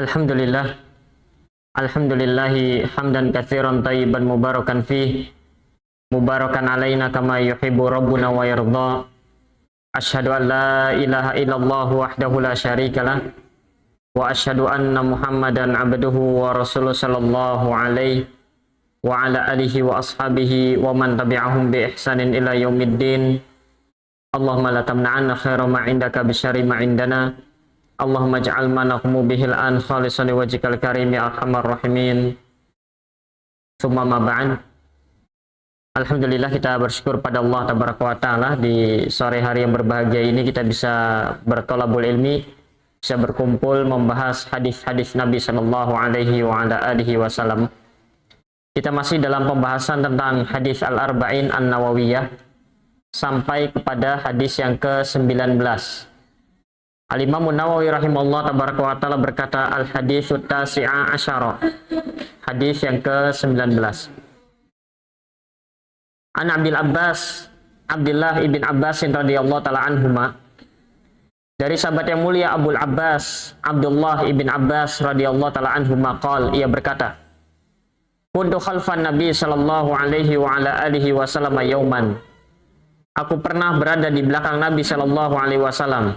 Alhamdulillah. Alhamdulillahi hamdan katsiran thayyiban mubarakan fih. Mubarakan alaina kama yuhibbu rabbuna wa yarda. Asyhadu an la ilaha illallah wahdahu la syarikalah. Wa asyhadu anna Muhammadan abduhu wa rasuluh sallallahu alaihi wa ala alihi wa ashabihi wa man tabi'ahum bi ihsanin ila yaumiddin. Allahumma la tamna'anna khaira ma indaka bi syarri ma indana. Allahumma ja'al ma naqmu bihil an khalisan li wajhikal karim ya arhamar rahimin. Tsumma ma ba'd. Alhamdulillah, kita bersyukur pada Allah tabaraka wa taala di sore hari yang berbahagia ini kita bisa bertolabul ilmi, bisa berkumpul membahas hadis-hadis Nabi sallallahu alaihi wa ala alihi wasallam. Kita masih dalam pembahasan tentang hadis Al-Arba'in An-Nawawiyah sampai kepada hadis yang ke-19. Al-Imam Nawawi rahimahullah tabaraka wa ta'ala berkata, al-haditsu tasi'a asyara, hadis yang ke-19. An Abdul Abbas, Abdullah ibn Abbas radhiyallahu ta'ala anhuma, dari sahabat yang mulia Abul Abbas, Abdullah ibn Abbas radhiyallahu ta'ala anhuma, qala, ia berkata, kuntu khalfan Nabi sallallahu alaihi wa ala alihi wasallam yauman, aku pernah berada di belakang Nabi sallallahu alaihi wasallam.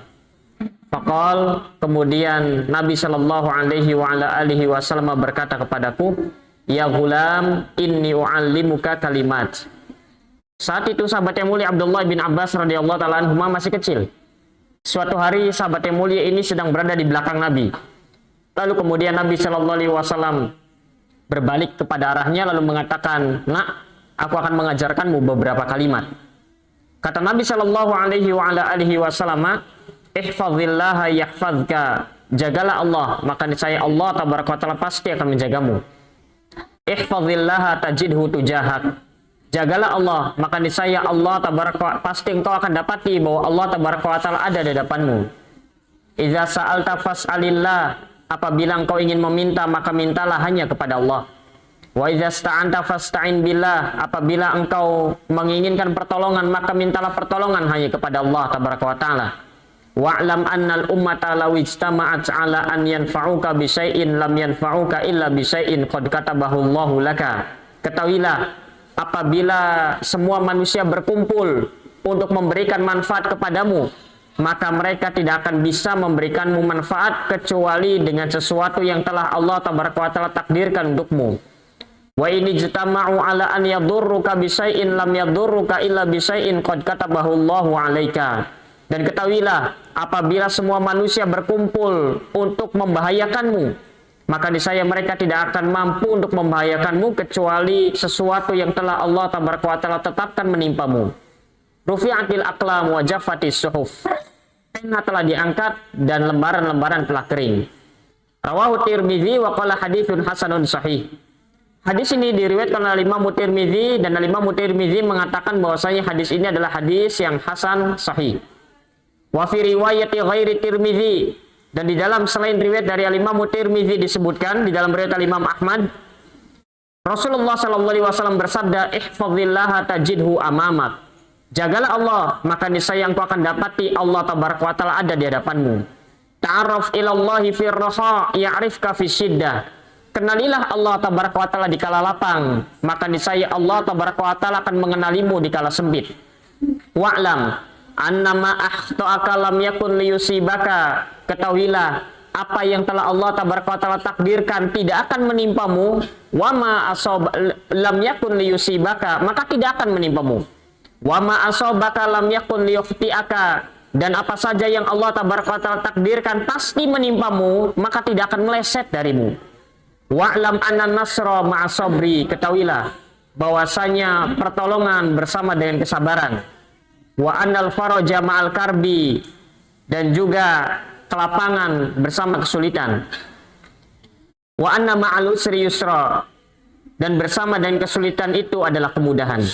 Faqal, kemudian Nabi sallallahu alaihi wa ala alihi wasallam berkata kepadaku, ya gulam, inni u'allimuka kalimat. Saat itu sahabat yang mulia Abdullah bin Abbas radhiyallahu ta'ala anhuma masih kecil. Suatu hari sahabat yang mulia ini sedang berada di belakang Nabi. Lalu kemudian Nabi sallallahu alaihi wasallam berbalik kepada arahnya lalu mengatakan, nak, aku akan mengajarkanmu beberapa kalimat. Kata Nabi sallallahu alaihi wa ala alihi wasallam, ihfazillaha yahfazka, jagalah Allah, maka niscaya Allah tabaraka wa taala pasti akan menjagamu. Ihfazillaha tajidhu tujahak, jagalah Allah, maka niscaya Allah tabaraka, pasti engkau akan dapati bahwa Allah tabaraka wa taala ada di hadapanmu. Idza sa'alta fas'alillah, apabila engkau ingin meminta maka mintalah hanya kepada Allah. Wa idza sta'anta fasta'in billah, apabila engkau menginginkan pertolongan maka mintalah pertolongan hanya kepada Allah tabaraka wa taala. Wa'lam annal ummata law ijtama'at 'ala an yanfa'uka bi syai'in lam yanfa'uka illa bi syai'in qad katabahu Allahu laka. Ketahuilah, apabila semua manusia berkumpul untuk memberikan manfaat kepadamu, maka mereka tidak akan bisa memberikanmu manfaat kecuali dengan sesuatu yang telah Allah tabaraka wa taala takdirkan untukmu. Wa in ijtama'u 'ala an yadurruka bi syai'in lam yadurruka illa bi syai'in qad katabahu Allahu 'alaika. Dan ketahuilah, apabila semua manusia berkumpul untuk membahayakanmu, maka niscaya mereka tidak akan mampu untuk membahayakanmu kecuali sesuatu yang telah Allah tabaraka wa taala tetapkan menimpamu. Rufi'atil aqlam wa jaffatis suhuf, pena telah diangkat dan lembaran-lembaran telah kering. Rawahu Tirmidzi wa qala haditsun hasanun sahih. Hadis ini diriwayatkan oleh Imam Tirmidzi dan Imam Tirmidzi mengatakan bahwasanya hadis ini adalah hadis yang hasan sahih. Wa fi riwayati ghairi Tirmidzi, dan di dalam selain riwayat dari Imam Tirmidzi disebutkan di dalam riwayat Imam Ahmad, Rasulullah sallallahu alaihi wasallam bersabda, ihfazillaha tajidhu amamak, jagalah Allah, maka niscaya engkau akan dapati Allah tabaraka wa taala ada di hadapanmu. Ta'arraf ilallahi fir raha ya'rifka fis syiddah, kenalilah Allah tabaraka wa taala di kala lapang, maka niscaya Allah tabaraka wa taala akan mengenalimu di kala sempit. Wa'lam annama akhta'aka lam yakun liyusibaka, ketahuilah apa yang telah Allah tabaraka wa taala takdirkan tidak akan menimpamu. Wa ma asab lam yakun liyusibaka, maka tidak akan menimpamu. Wa ma asabaka lam yakun liyukhti'aka, dan apa saja yang Allah tabaraka wa taala takdirkan pasti menimpamu, maka tidak akan meleset darimu. Wa'lam anna nasra ma'a sabri, ketahuilah bahwasanya pertolongan bersama dengan kesabaran. Wa annal faraja ma'al karbi, dan juga kelapangan bersama kesulitan. Wa anna ma'al usri yusra, dan bersama dengan kesulitan itu adalah kemudahan.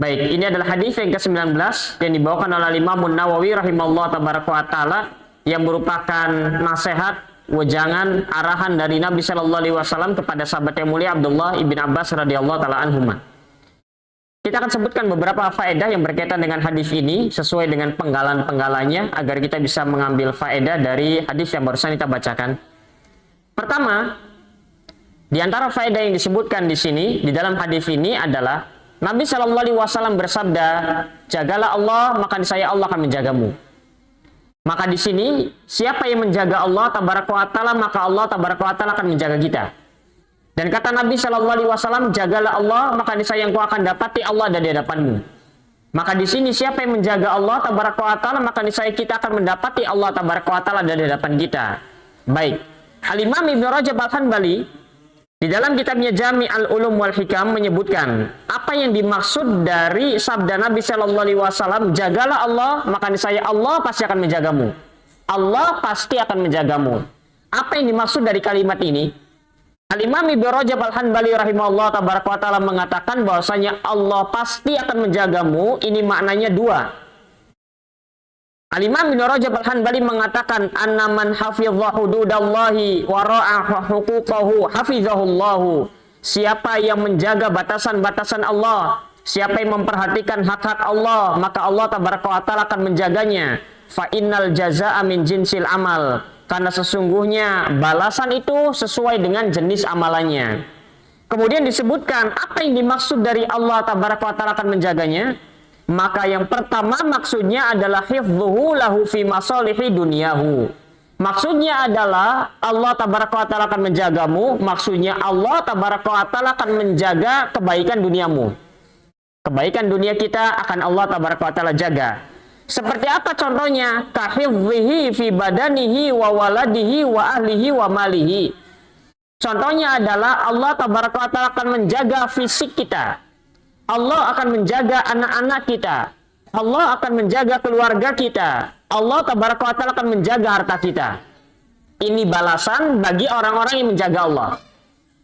Baik, ini adalah hadis yang ke-19 yang dibawakan oleh Imam Nawawi rahimahullah tabaraka wa taala, yang merupakan nasihat, wejangan, arahan dari Nabi sallallahu alaihi wasallam kepada sahabat yang mulia Abdullah ibn Abbas radhiyallahu taala anhuma. Kita akan sebutkan beberapa faedah yang berkaitan dengan hadis ini sesuai dengan penggalan-penggalannya agar kita bisa mengambil faedah dari hadis yang barusan kita bacakan. Pertama, di antara faedah yang disebutkan di sini di dalam hadis ini adalah Nabi Shallallahu Alaihi Wasallam bersabda, jagalah Allah maka niscaya Allah akan menjagamu. Maka di sini siapa yang menjaga Allah tabaraka wa taala maka Allah tabaraka wa taala akan menjaga kita. Dan kata Nabi Shallallahu Alaihi Wasallam, jagalah Allah maka niscaya engkau akan dapati Allah ada di hadapanmu. Maka di sini siapa yang menjaga Allah tabaraka wa taala maka niscaya kita akan mendapati Allah tabaraka wa taala ada di hadapan kita. Baik. Al-Imam Ibnu Rajab Al-Hanbali di dalam kitabnya Jami' Al-Ulum wal Hikam menyebutkan apa yang dimaksud dari sabda Nabi Shallallahu Alaihi Wasallam, jagalah Allah maka niscaya Allah pasti akan menjagamu. Allah pasti akan menjagamu. Apa yang dimaksud dari kalimat ini? Al-Imam Ibnu Rajab Al-Hanbali rahimahullah tabaraka wa taala mengatakan bahwasanya Allah pasti akan menjagamu. Ini maknanya dua. Al-Imam Ibnu Rajab Al-Hanbali mengatakan anna man hafizha hududallahi wa ra'a huquqahu hafizahullahu. Siapa yang menjaga batasan-batasan Allah, siapa yang memperhatikan hak-hak Allah, maka Allah tabaraka wa taala akan menjaganya. Fa innal jazaa'a min jinsil amal. Karena sesungguhnya balasan itu sesuai dengan jenis amalannya. Kemudian disebutkan apa yang dimaksud dari Allah tabaraka wa taala akan menjaganya. Maka yang pertama maksudnya adalah hifdzuhu lahu fi masalihi dunyahu. Maksudnya adalah Allah tabaraka wa taala akan menjagamu. Maksudnya Allah tabaraka wa taala akan menjaga kebaikan duniamu. Kebaikan dunia kita akan Allah tabaraka wa taala jaga. Seperti apa contohnya? Kahifdzihi fi badanihi wa waladihi wa ahlihi wa malihi. Contohnya adalah Allah tabaraka wa taala akan menjaga fisik kita. Allah akan menjaga anak-anak kita. Allah akan menjaga keluarga kita. Allah tabaraka wa taala akan menjaga harta kita. Ini balasan bagi orang-orang yang menjaga Allah.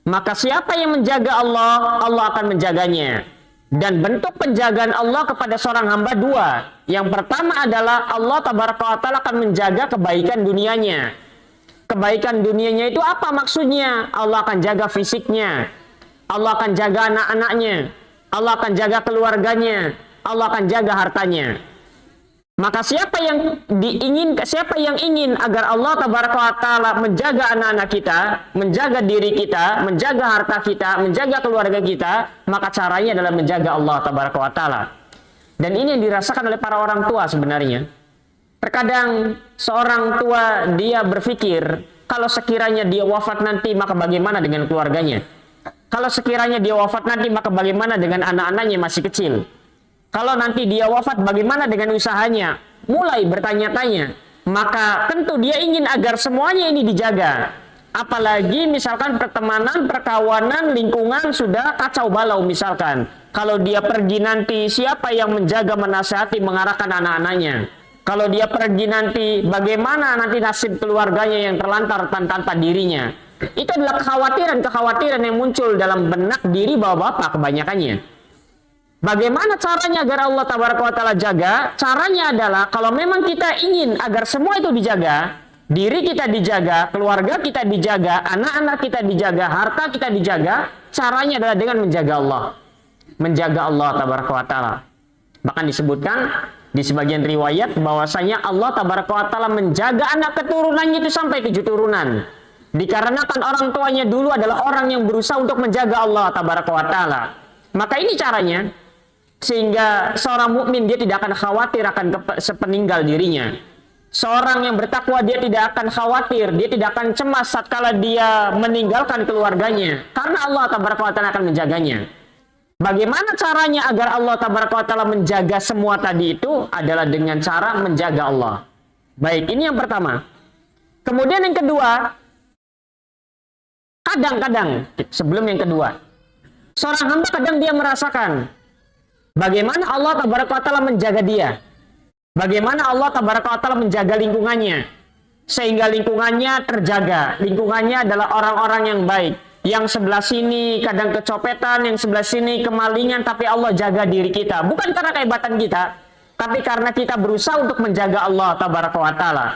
Maka siapa yang menjaga Allah, Allah akan menjaganya. Dan bentuk penjagaan Allah kepada seorang hamba dua. Yang pertama adalah Allah tabaraka wa taala akan menjaga kebaikan dunianya. Kebaikan dunianya itu apa maksudnya? Allah akan jaga fisiknya. Allah akan jaga anak-anaknya. Allah akan jaga keluarganya, Allah akan jaga hartanya. Maka siapa yang ingin agar Allah tabaraka wa taala menjaga anak-anak kita, menjaga diri kita, menjaga harta kita, menjaga keluarga kita, maka caranya adalah menjaga Allah tabaraka wa taala. Dan ini yang dirasakan oleh para orang tua sebenarnya. Terkadang seorang tua dia berpikir, kalau sekiranya dia wafat nanti maka bagaimana dengan keluarganya? Kalau sekiranya dia wafat nanti maka bagaimana dengan anak-anaknya masih kecil? Kalau nanti dia wafat bagaimana dengan usahanya? Mulai bertanya-tanya. Maka tentu dia ingin agar semuanya ini dijaga. Apalagi misalkan pertemanan, perkawanan, lingkungan sudah kacau balau misalkan. Kalau dia pergi nanti siapa yang menjaga, menasihati, mengarahkan anak-anaknya? Kalau dia pergi nanti bagaimana nanti nasib keluarganya yang terlantar tanpa dirinya? Itu adalah kekhawatiran yang muncul dalam benak diri bapak-bapak kebanyakannya. Bagaimana caranya agar Allah tabaraka wa taala jaga? Caranya adalah kalau memang kita ingin agar semua itu dijaga, diri kita dijaga, keluarga kita dijaga, anak-anak kita dijaga, harta kita dijaga, caranya adalah dengan menjaga Allah. Menjaga Allah tabaraka wa taala. Bahkan disebutkan di sebagian riwayat bahwasanya Allah tabaraka wa taala menjaga anak keturunannya itu sampai 7 turunan. Dikarenakan orang tuanya dulu adalah orang yang berusaha untuk menjaga Allah tabaraka wa taala. Maka ini caranya sehingga seorang mukmin dia tidak akan khawatir akan sepeninggal dirinya. Seorang yang bertakwa dia tidak akan khawatir, dia tidak akan cemas tatkala dia meninggalkan keluarganya karena Allah tabaraka wa taala akan menjaganya. Bagaimana caranya agar Allah tabaraka wa taala menjaga semua tadi itu adalah dengan cara menjaga Allah. Baik, ini yang pertama. Kemudian yang kedua, kadang-kadang sebelum yang kedua, seorang hamba kadang dia merasakan bagaimana Allah tabaraka wa taala menjaga dia. Bagaimana Allah tabaraka wa taala menjaga lingkungannya sehingga lingkungannya terjaga. Lingkungannya adalah orang-orang yang baik. Yang sebelah sini kadang kecopetan, yang sebelah sini kemalingan, tapi Allah jaga diri kita. Bukan karena kehebatan kita, tapi karena kita berusaha untuk menjaga Allah tabaraka wa taala.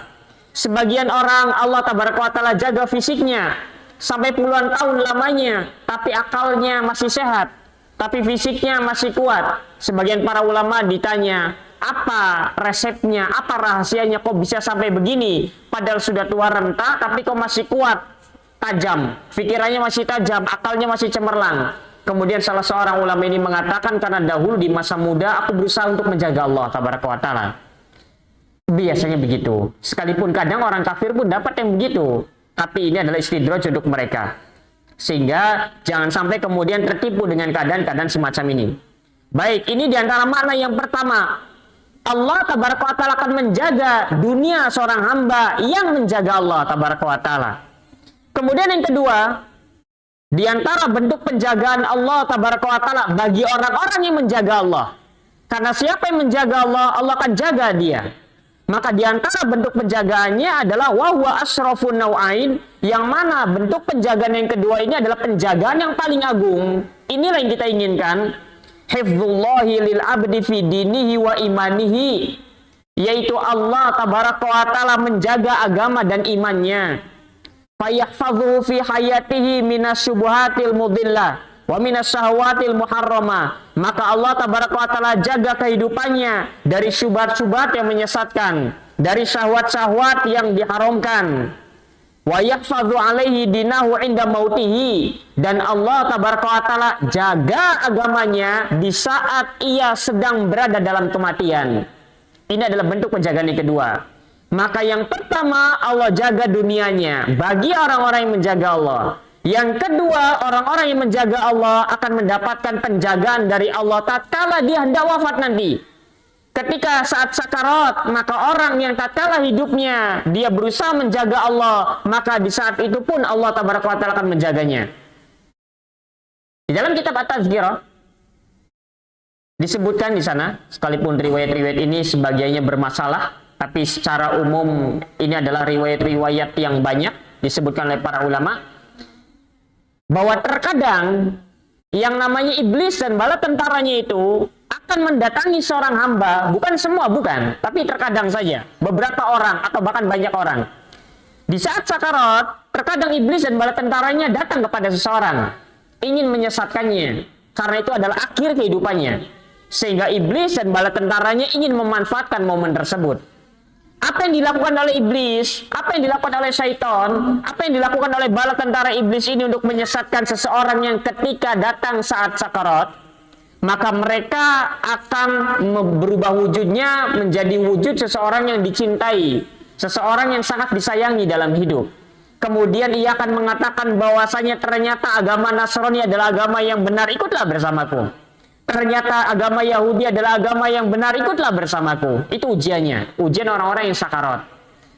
Sebagian orang Allah tabaraka wa taala jaga fisiknya sampai puluhan tahun lamanya, tapi akalnya masih sehat, tapi fisiknya masih kuat. Sebagian para ulama ditanya, apa resepnya, apa rahasianya kok bisa sampai begini? Padahal sudah tua renta, tapi kok masih kuat. tajam, pikirannya masih tajam, akalnya masih cemerlang. Kemudian salah seorang ulama ini mengatakan, karena dahulu di masa muda aku berusaha untuk menjaga Allah tabaraka wa ta'ala. Biasanya begitu. Sekalipun kadang orang kafir pun dapat yang begitu. Tapi ini adalah istidraj untuk mereka. Sehingga jangan sampai kemudian tertipu dengan keadaan-keadaan semacam ini. Baik, ini diantara makna yang pertama. Allah tabaraka wa ta'ala akan menjaga dunia seorang hamba yang menjaga Allah tabaraka wa ta'ala. Kemudian yang kedua, diantara bentuk penjagaan Allah tabaraka wa ta'ala bagi orang-orang yang menjaga Allah. Karena siapa yang menjaga Allah, Allah akan jaga dia. Maka diantara bentuk penjagaannya adalah wahwa asrafun nau'ain, yang mana bentuk penjagaan yang kedua ini adalah penjagaan yang paling agung. Inilah yang kita inginkan. Hifdzullahi lil abdi fi dinihi wa imanihi, yaitu Allah tabaraka wa ta'ala menjaga agama dan imannya. Fayahfadhu fi hayatihi minas syubuhatil mudillah wa minas syahwatil muharramah. Maka Allah tabaraka wa ta'ala jaga kehidupannya dari syubhat-syubhat yang menyesatkan, dari syahwat-syahwat yang diharamkan. Wa yahfadhu alaihi dinahu inda mautihi, dan Allah tabaraka wa ta'ala jaga agamanya di saat ia sedang berada dalam kematian. Ini adalah bentuk penjagaan yang kedua. Maka yang pertama, Allah jaga dunianya bagi orang-orang yang menjaga Allah. Yang kedua, orang-orang yang menjaga Allah akan mendapatkan penjagaan dari Allah tatkala dia hendak wafat nanti. Ketika saat sakarat, maka orang yang tatkala hidupnya dia berusaha menjaga Allah, maka di saat itu pun Allah tabaraka wa ta'ala akan menjaganya. Di dalam kitab At-Tazkirah disebutkan di sana, sekalipun riwayat-riwayat ini sebagiannya bermasalah, tapi secara umum ini adalah riwayat-riwayat yang banyak disebutkan oleh para ulama, bahwa terkadang yang namanya iblis dan bala tentaranya itu akan mendatangi seorang hamba, bukan semua, bukan, tapi terkadang saja, beberapa orang atau bahkan banyak orang. Di saat sakarat, terkadang iblis dan bala tentaranya datang kepada seseorang, ingin menyesatkannya, karena itu adalah akhir kehidupannya. Sehingga iblis dan bala tentaranya ingin memanfaatkan momen tersebut. Apa yang dilakukan oleh iblis, apa yang dilakukan oleh syaitan, apa yang dilakukan oleh bala tentara iblis ini untuk menyesatkan seseorang yang ketika datang saat sakarat, maka mereka akan berubah wujudnya menjadi wujud seseorang yang dicintai, seseorang yang sangat disayangi dalam hidup. Kemudian ia akan mengatakan bahwasanya ternyata agama Nasrani adalah agama yang benar, ikutlah bersamaku. Ternyata agama Yahudi adalah agama yang benar, ikutlah bersamaku. Itu ujiannya, ujian orang-orang yang sakarat.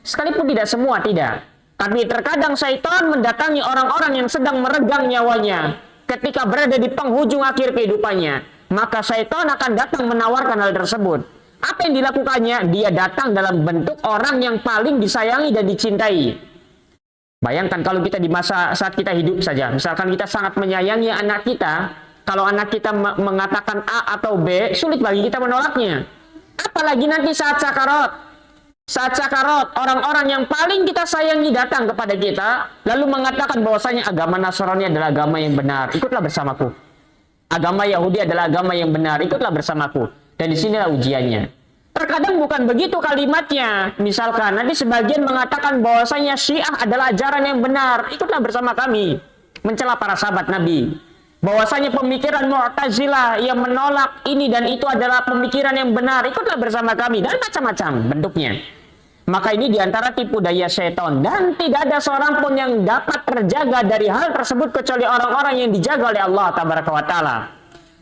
Sekalipun tidak semua, tidak. Tapi terkadang syaitan mendatangi orang-orang yang sedang meregang nyawanya ketika berada di penghujung akhir kehidupannya. Maka syaitan akan datang menawarkan hal tersebut. Apa yang dilakukannya? Dia datang dalam bentuk orang yang paling disayangi dan dicintai. Bayangkan kalau kita di masa saat kita hidup saja, misalkan kita sangat menyayangi anak kita, kalau anak kita mengatakan A atau B, sulit bagi kita menolaknya. Apalagi nanti saat sakarat. Saat sakarat, orang-orang yang paling kita sayangi datang kepada kita, lalu mengatakan bahwasanya agama Nasrani adalah agama yang benar, ikutlah bersamaku. Agama Yahudi adalah agama yang benar, ikutlah bersamaku. Dan disinilah ujiannya. Terkadang bukan begitu kalimatnya. Misalkan nanti sebagian mengatakan bahwasanya Syiah adalah ajaran yang benar, ikutlah bersama kami. Mencela para sahabat Nabi. Bahwasanya pemikiran Mu'tazilah yang menolak ini dan itu adalah pemikiran yang benar, ikutlah bersama kami. Dan macam-macam bentuknya. Maka ini diantara tipu daya syaitan. Dan tidak ada seorang pun yang dapat terjaga dari hal tersebut kecuali orang-orang yang dijaga oleh Allah tabaraka wa ta'ala.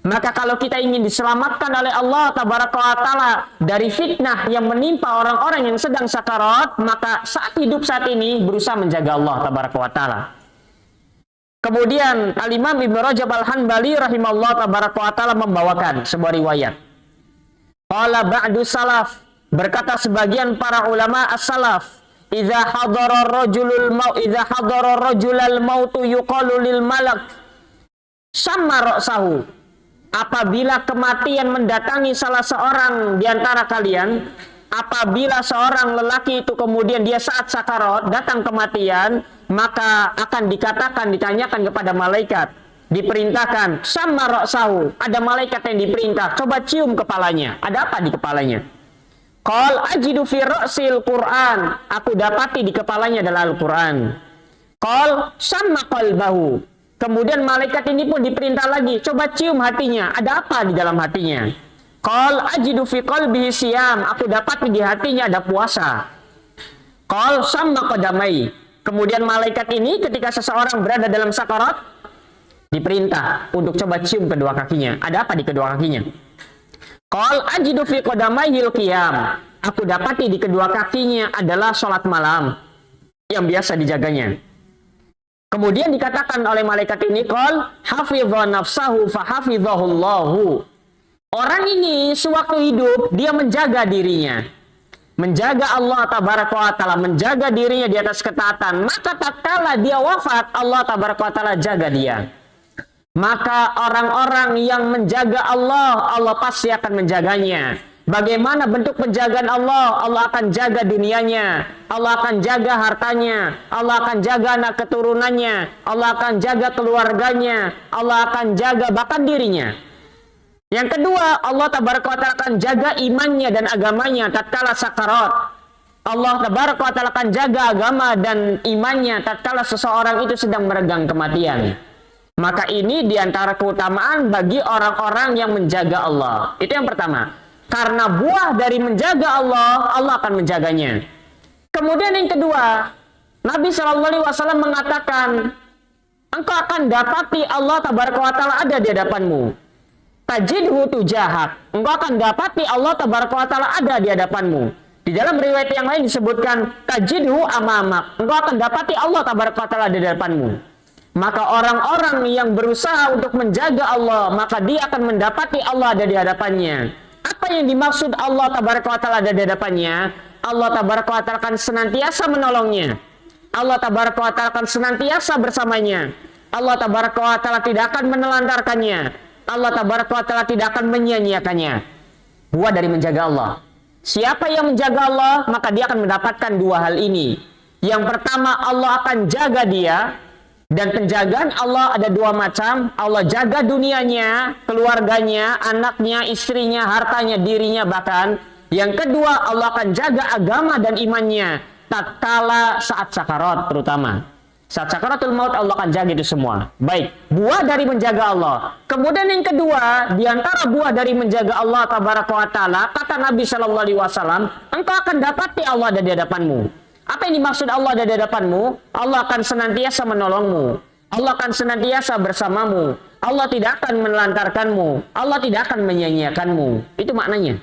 Maka kalau kita ingin diselamatkan oleh Allah tabaraka wa ta'ala dari fitnah yang menimpa orang-orang yang sedang sakarat, maka saat hidup saat ini berusaha menjaga Allah tabaraka wa ta'ala. Kemudian Al-Imam Ibnu Rajab Al-Hanbali rahimahullah tabaraka wa ta'ala membawakan sebuah riwayat. Qala ba'du salaf, berkata sebagian para ulama as-salaf, idza hadara rajulal mautu yuqalu lil malak samma ra'sahu. Apabila kematian mendatangi salah seorang di antara kalian, apabila seorang lelaki itu kemudian dia saat sakarat datang kematian, maka akan dikatakan, ditanyakan kepada malaikat, diperintahkan samma ra'sahu, ada malaikat yang diperintah, coba cium kepalanya, ada apa di kepalanya? Qal ajidu fi ra'sil Qur'an, aku dapati di kepalanya adalah Al-Qur'an. Qal samma qalbahu. Kemudian malaikat ini pun diperintah lagi, coba cium hatinya, ada apa di dalam hatinya? Qal ajidu fi qalbihi siyam, aku dapat di hatinya ada puasa. Qal samma qadamai. Kemudian malaikat ini ketika seseorang berada dalam sakarat diperintah untuk coba cium kedua kakinya, ada apa di kedua kakinya? Qal ajidu fi qadamaihil qiyam. Aku dapati di kedua kakinya adalah sholat malam yang biasa dijaganya. Kemudian dikatakan oleh malaikat ini, qal hafidha nafsahu fa hafidhahullahu. Orang ini sewaktu hidup dia menjaga dirinya, menjaga Allah tabaraka wa taala, menjaga dirinya di atas ketaatan. Maka tatkala dia wafat, Allah tabaraka wa taala jaga dia. Maka orang-orang yang menjaga Allah, Allah pasti akan menjaganya. Bagaimana bentuk penjagaan Allah? Allah akan jaga dunianya, Allah akan jaga hartanya, Allah akan jaga anak keturunannya, Allah akan jaga keluarganya, Allah akan jaga bahkan dirinya. Yang kedua, Allah tabaraka wa ta'ala akan jaga imannya dan agamanya tatkala sakarat. Allah tabaraka wa ta'ala akan jaga agama dan imannya tatkala seseorang itu sedang meregang kematian. Maka ini diantara keutamaan bagi orang-orang yang menjaga Allah. Itu yang pertama. Karena buah dari menjaga Allah, Allah akan menjaganya. Kemudian yang kedua, Nabi SAW mengatakan, engkau akan dapati Allah tabaraka wa ta'ala ada di hadapanmu. Tajidhu tujahak. Engkau akan dapati Allah tabaraka wa ta'ala ada di hadapanmu. Di dalam riwayat yang lain disebutkan, tajidhu amamak. Engkau akan dapati Allah tabaraka wa ta'ala ada di hadapanmu. Maka orang-orang yang berusaha untuk menjaga Allah, maka dia akan mendapati Allah ada di hadapannya. Apa yang dimaksud Allah tabaraka wa ta'ala ada di hadapannya? Allah tabaraka wa ta'ala akan senantiasa menolongnya. Allah tabaraka wa ta'ala akan senantiasa bersamanya. Allah tabaraka wa ta'ala tidak akan menelantarkannya. Allah tabaraka wa ta'ala tidak akan menyia-nyiakannya. Buah dari menjaga Allah. Siapa yang menjaga Allah, maka dia akan mendapatkan dua hal ini. Yang pertama, Allah akan jaga dia. Dan penjagaan Allah ada dua macam. Allah jaga dunianya, keluarganya, anaknya, istrinya, hartanya, dirinya bahkan. Yang kedua, Allah akan jaga agama dan imannya tatkala saat sakarat terutama. Saat sakaratul maut Allah akan jaga itu semua. Baik, buah dari menjaga Allah. Kemudian yang kedua, diantara buah dari menjaga Allah tabaraka wa ta'ala, kata Nabi SAW, engkau akan dapati Allah ada di hadapanmu. Apa yang dimaksud Allah ada di hadapanmu? Allah akan senantiasa menolongmu. Allah akan senantiasa bersamamu. Allah tidak akan menelantarkanmu. Allah tidak akan menyia-nyiakanmu. Itu maknanya.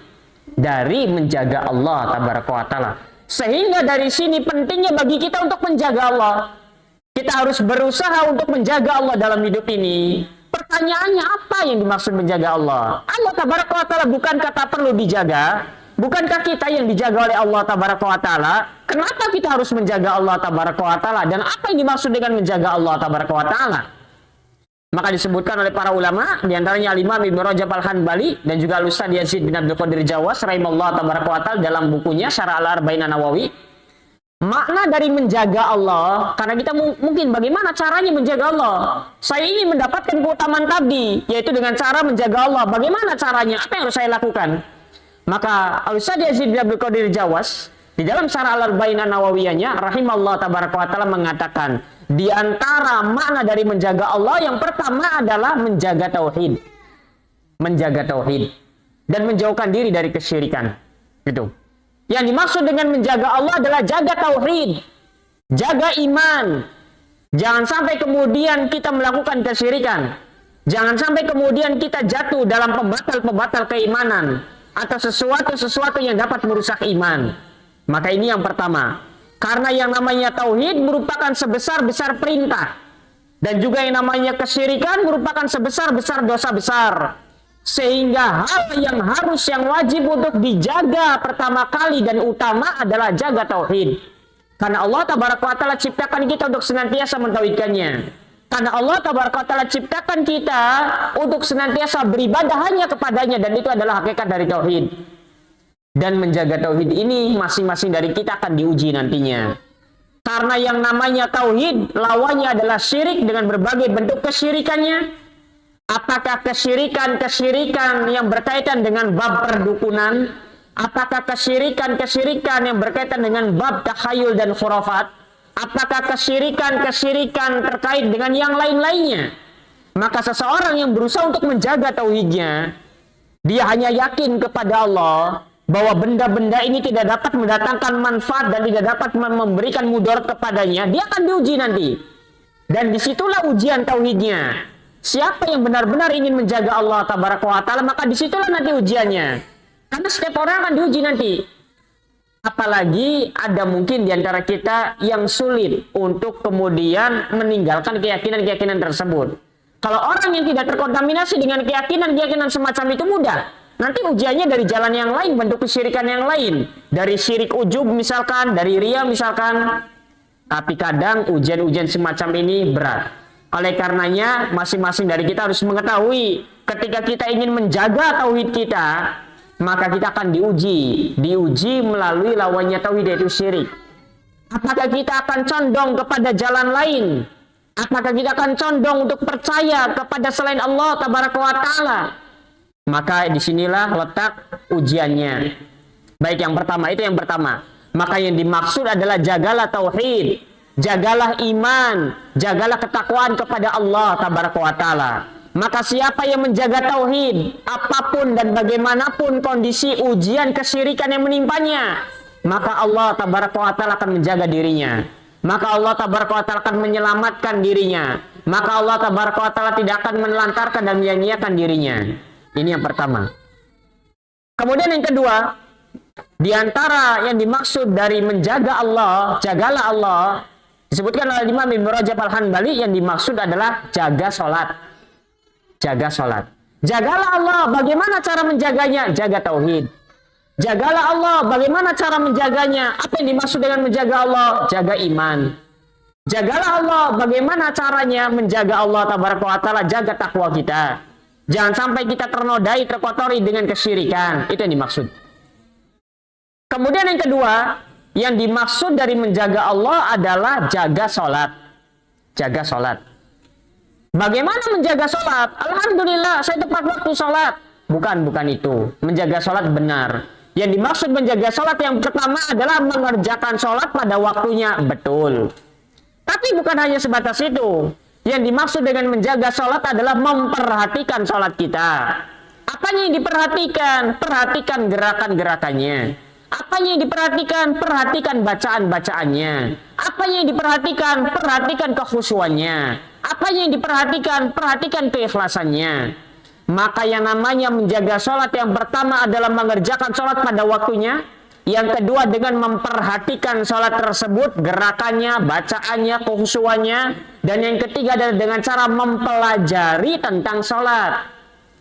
Dari menjaga Allah tabaraka wa ta'ala. Sehingga dari sini pentingnya bagi kita untuk menjaga Allah. Kita harus berusaha untuk menjaga Allah dalam hidup ini. Pertanyaannya apa yang dimaksud menjaga Allah? Allah tabaraka wa ta'ala bukan kata perlu dijaga. Bukankah kita yang dijaga oleh Allah tabaraka wa ta'ala? Kenapa kita harus menjaga Allah tabaraka wa ta'ala? Dan apa yang dimaksud dengan menjaga Allah tabaraka wa ta'ala? Maka disebutkan oleh para ulama, diantaranya Al-Imam Ibnu Rajab Al-Hanbali dan juga Al-Ustaz Yazid bin Abdul Qadir Jawas rahimahullah tabaraka wa ta'ala dalam bukunya Syarah Al-Arba'in An-Nawawi. Makna dari menjaga Allah, karena kita mungkin bagaimana caranya menjaga Allah? Saya ini mendapatkan keutamaan tadi, yaitu dengan cara menjaga Allah. Bagaimana caranya? Apa yang harus saya lakukan? Maka Al-Ustaz Yazid bin Abdul Qadir Jawas di dalam Syarah Al-Arba'in An-Nawawiyahnya rahimahullah tabaraka wa ta'ala mengatakan, di antara makna dari menjaga Allah yang pertama adalah menjaga tauhid. Menjaga tauhid dan menjauhkan diri dari kesyirikan. Gitu. Yang dimaksud dengan menjaga Allah adalah jaga tauhid, jaga iman. Jangan sampai kemudian kita melakukan kesyirikan. Jangan sampai kemudian kita jatuh dalam pembatal-pembatal keimanan atau sesuatu yang dapat merusak iman. Maka ini yang pertama. Karena yang namanya tauhid merupakan sebesar-besar perintah. Dan juga yang namanya kesyirikan merupakan sebesar-besar dosa besar. Sehingga hal yang wajib untuk dijaga pertama kali dan utama adalah jaga tauhid. Karena Allah tabaraka wa ta'ala ciptakan kita untuk senantiasa mentauhidkannya. Karena Allah tabaraka wa ta'ala ciptakan kita untuk senantiasa beribadah hanya kepadanya, dan itu adalah hakikat dari tauhid. Dan menjaga tauhid ini masing-masing dari kita akan diuji nantinya. Karena yang namanya tauhid lawannya adalah syirik dengan berbagai bentuk kesyirikannya. Apakah kesyirikan yang berkaitan dengan bab perdukunan? Apakah kesyirikan yang berkaitan dengan bab takhayul dan khurafat? apakah kesyirikan terkait dengan yang lain-lainnya. Maka seseorang yang berusaha untuk menjaga tauhidnya, dia hanya yakin kepada Allah bahwa benda-benda ini tidak dapat mendatangkan manfaat dan tidak dapat memberikan mudarat kepadanya, dia akan diuji nanti. Dan disitulah ujian tauhidnya. Siapa yang benar-benar ingin menjaga Allah Tabaraka wa Ta'ala, maka disitulah nanti ujiannya. Karena setiap orang akan diuji nanti. Apalagi ada mungkin di antara kita yang sulit untuk kemudian meninggalkan keyakinan-keyakinan tersebut. Kalau orang yang tidak terkontaminasi dengan keyakinan-keyakinan semacam itu mudah. Nanti ujiannya dari jalan yang lain, bentuk kesyirikan yang lain. Dari syirik ujub misalkan, dari riya misalkan. Tapi kadang ujian-ujian semacam ini berat. Oleh karenanya, masing-masing dari kita harus mengetahui ketika kita ingin menjaga tauhid kita, maka kita akan diuji melalui lawannya tauhid, yaitu syirik. Apakah kita akan condong kepada jalan lain? Apakah kita akan condong untuk percaya kepada selain Allah Tabaraka wa Ta'ala? Maka disinilah letak ujiannya. Baik, yang pertama, itu yang pertama. Maka yang dimaksud adalah jagalah tauhid, jagalah iman, jagalah ketakwaan kepada Allah Tabaraka wa Ta'ala. Maka siapa yang menjaga tauhid, apapun dan bagaimanapun kondisi ujian kesyirikan yang menimpanya, maka Allah Tabaraka wa Ta'ala akan menjaga dirinya. Maka Allah Tabaraka wa Ta'ala akan menyelamatkan dirinya. Maka Allah Tabaraka wa Ta'ala tidak akan menelantarkan dan menyia-nyiakan dirinya. Ini yang pertama. Kemudian yang kedua, di antara yang dimaksud dari menjaga Allah, jagalah Allah, disebutkan oleh Imam Ibnu Rajab Al-Hanbali, yang dimaksud adalah jaga sholat. Jaga sholat. Jagalah Allah, bagaimana cara menjaganya? Jaga tauhid. Jagalah Allah, bagaimana cara menjaganya? Apa yang dimaksud dengan menjaga Allah? Jaga iman. Jagalah Allah, bagaimana caranya menjaga Allah Tabaraka wa Ta'ala? Jaga takwa kita. Jangan sampai kita ternodai, terkotori dengan kesyirikan. Itu yang dimaksud. Kemudian yang kedua, yang dimaksud dari menjaga Allah adalah jaga sholat. Jaga sholat. Bagaimana menjaga sholat? Alhamdulillah, saya tepat waktu sholat. Bukan itu. Menjaga sholat benar. Yang dimaksud menjaga sholat yang pertama adalah mengerjakan sholat pada waktunya. Betul. Tapi bukan hanya sebatas itu. Yang dimaksud dengan menjaga sholat adalah memperhatikan sholat kita. Apanya yang diperhatikan? Perhatikan gerakan-gerakannya. Apanya yang diperhatikan? Perhatikan bacaan-bacaannya. Apanya yang diperhatikan? Perhatikan kekhusyuannya. Apanya yang diperhatikan? Perhatikan keikhlasannya. Maka yang namanya menjaga sholat yang pertama adalah mengerjakan sholat pada waktunya. Yang kedua dengan memperhatikan sholat tersebut, gerakannya, bacaannya, kekhusyuannya. Dan yang ketiga adalah dengan cara mempelajari tentang sholat.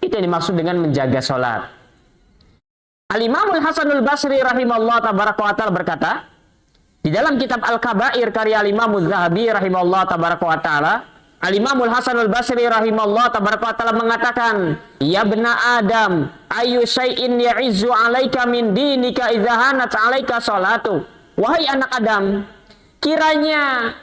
Itu yang dimaksud dengan menjaga sholat. Al-Imamul Hasanul Basri rahimahullah tabaraka wa ta'ala berkata, di dalam kitab Al-Kabair karya Al-Imamul Zahabi rahimahullah tabaraka wa ta'ala, Al-Imamul Hasanul Basri rahimahullah tabaraka wa ta'ala mengatakan, ya bena Adam, ayu syai'in ya'izzu alaika min dinika idza hanat alaika salatu. Wahai anak Adam, kiranya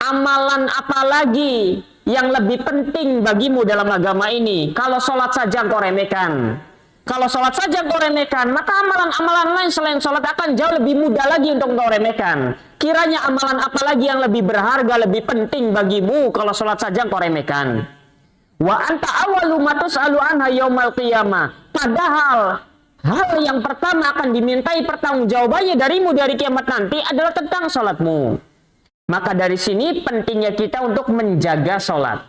amalan apa lagi yang lebih penting bagimu dalam agama ini kalau sholat saja engkau remehkan? Kalau sholat saja engkau remehkan, maka amalan-amalan lain selain sholat akan jauh lebih mudah lagi untuk engkau remehkan. Kiranya amalan apa lagi yang lebih berharga, lebih penting bagimu kalau sholat saja engkau remehkan. Wa anta awwalu ma tus'alu anha yaumal qiyamah. Padahal hal yang pertama akan dimintai pertanggungjawabannya darimu dari kiamat nanti adalah tentang sholatmu. Maka dari sini pentingnya kita untuk menjaga sholat,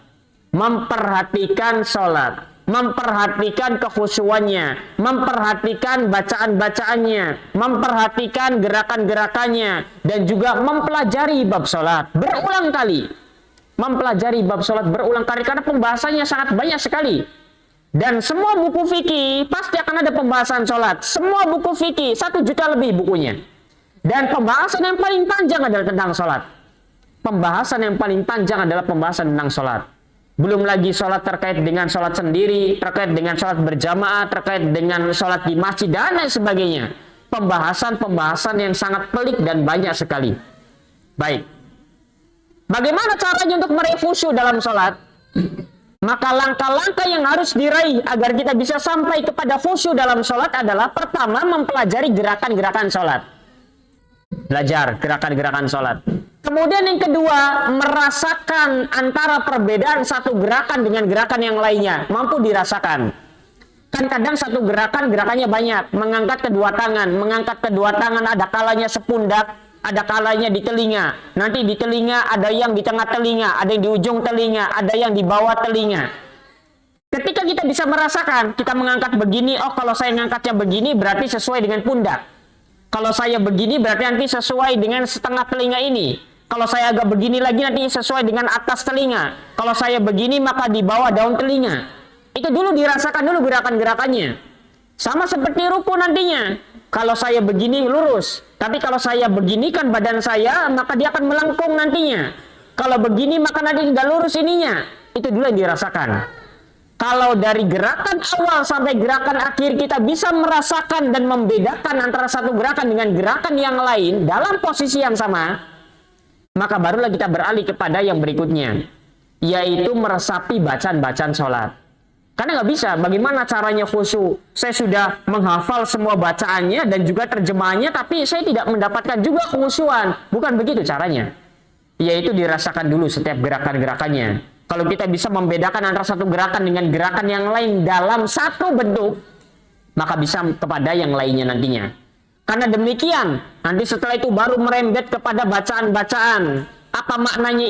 memperhatikan sholat, memperhatikan kekhusyuannya, memperhatikan bacaan-bacaannya, memperhatikan gerakan-gerakannya, dan juga mempelajari bab sholat berulang kali. Mempelajari bab sholat berulang kali karena pembahasannya sangat banyak sekali. Dan semua buku fikih pasti akan ada pembahasan sholat. Semua buku fikih 1 juta lebih bukunya. Dan pembahasan yang paling panjang adalah tentang sholat. Pembahasan yang paling panjang adalah pembahasan tentang sholat. Belum lagi sholat terkait dengan sholat sendiri, terkait dengan sholat berjamaah, terkait dengan sholat di masjid, dan lain sebagainya. Pembahasan-pembahasan yang sangat pelik dan banyak sekali. Baik. Bagaimana caranya untuk meraih khusyuk dalam sholat? Maka langkah-langkah yang harus diraih agar kita bisa sampai kepada khusyuk dalam sholat adalah pertama mempelajari gerakan-gerakan sholat. Belajar gerakan-gerakan sholat. Kemudian yang kedua, merasakan antara perbedaan satu gerakan dengan gerakan yang lainnya. Mampu dirasakan. Kan kadang satu gerakan, gerakannya banyak. Mengangkat kedua tangan ada kalanya sepundak, ada kalanya di telinga. Nanti di telinga ada yang di tengah telinga, ada yang di ujung telinga, ada yang di bawah telinga. Ketika kita bisa merasakan, kita mengangkat begini, oh kalau saya ngangkatnya begini berarti sesuai dengan pundak. Kalau saya begini berarti nanti sesuai dengan setengah telinga ini. Kalau saya agak begini lagi nanti sesuai dengan atas telinga. Kalau saya begini maka di bawah daun telinga. Itu dulu dirasakan dulu gerakan-gerakannya. Sama seperti ruku nantinya. Kalau saya begini lurus. Tapi kalau saya beginikan badan saya maka dia akan melengkung nantinya. Kalau begini maka nanti tidak lurus ininya. Itu dulu yang dirasakan. Kalau dari gerakan awal sampai gerakan akhir kita bisa merasakan dan membedakan antara satu gerakan dengan gerakan yang lain dalam posisi yang sama, maka barulah kita beralih kepada yang berikutnya, yaitu meresapi bacaan-bacaan sholat. Karena nggak bisa, bagaimana caranya khusyuk? Saya sudah menghafal semua bacaannya dan juga terjemahannya, tapi saya tidak mendapatkan juga khusyuan. Bukan begitu caranya. Yaitu dirasakan dulu setiap gerakan-gerakannya. Kalau kita bisa membedakan antara satu gerakan dengan gerakan yang lain dalam satu bentuk, maka bisa kepada yang lainnya nantinya. Karena demikian, nanti setelah itu baru merembet kepada bacaan-bacaan. Apa maknanya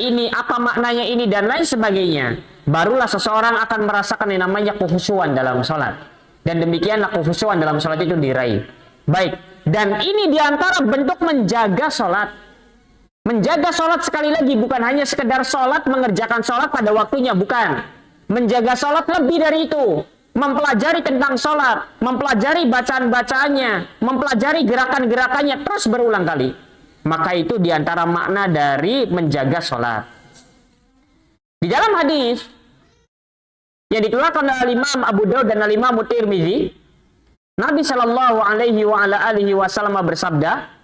ini, dan lain sebagainya. Barulah seseorang akan merasakan yang namanya kekhusyuan dalam sholat. Dan demikianlah kekhusyuan dalam sholat itu diraih. Baik, dan ini diantara bentuk menjaga sholat. Menjaga sholat sekali lagi bukan hanya sekedar sholat, mengerjakan sholat pada waktunya, bukan. Menjaga sholat lebih dari itu. Mempelajari tentang sholat, mempelajari bacaan-bacaannya, mempelajari gerakan-gerakannya terus berulang kali. Maka itu diantara makna dari menjaga sholat. Di dalam hadis yang dikeluarkan oleh Imam Abu Daud dan Imam Tirmidzi, Nabi Shallallahu Alaihi Wasallam bersabda,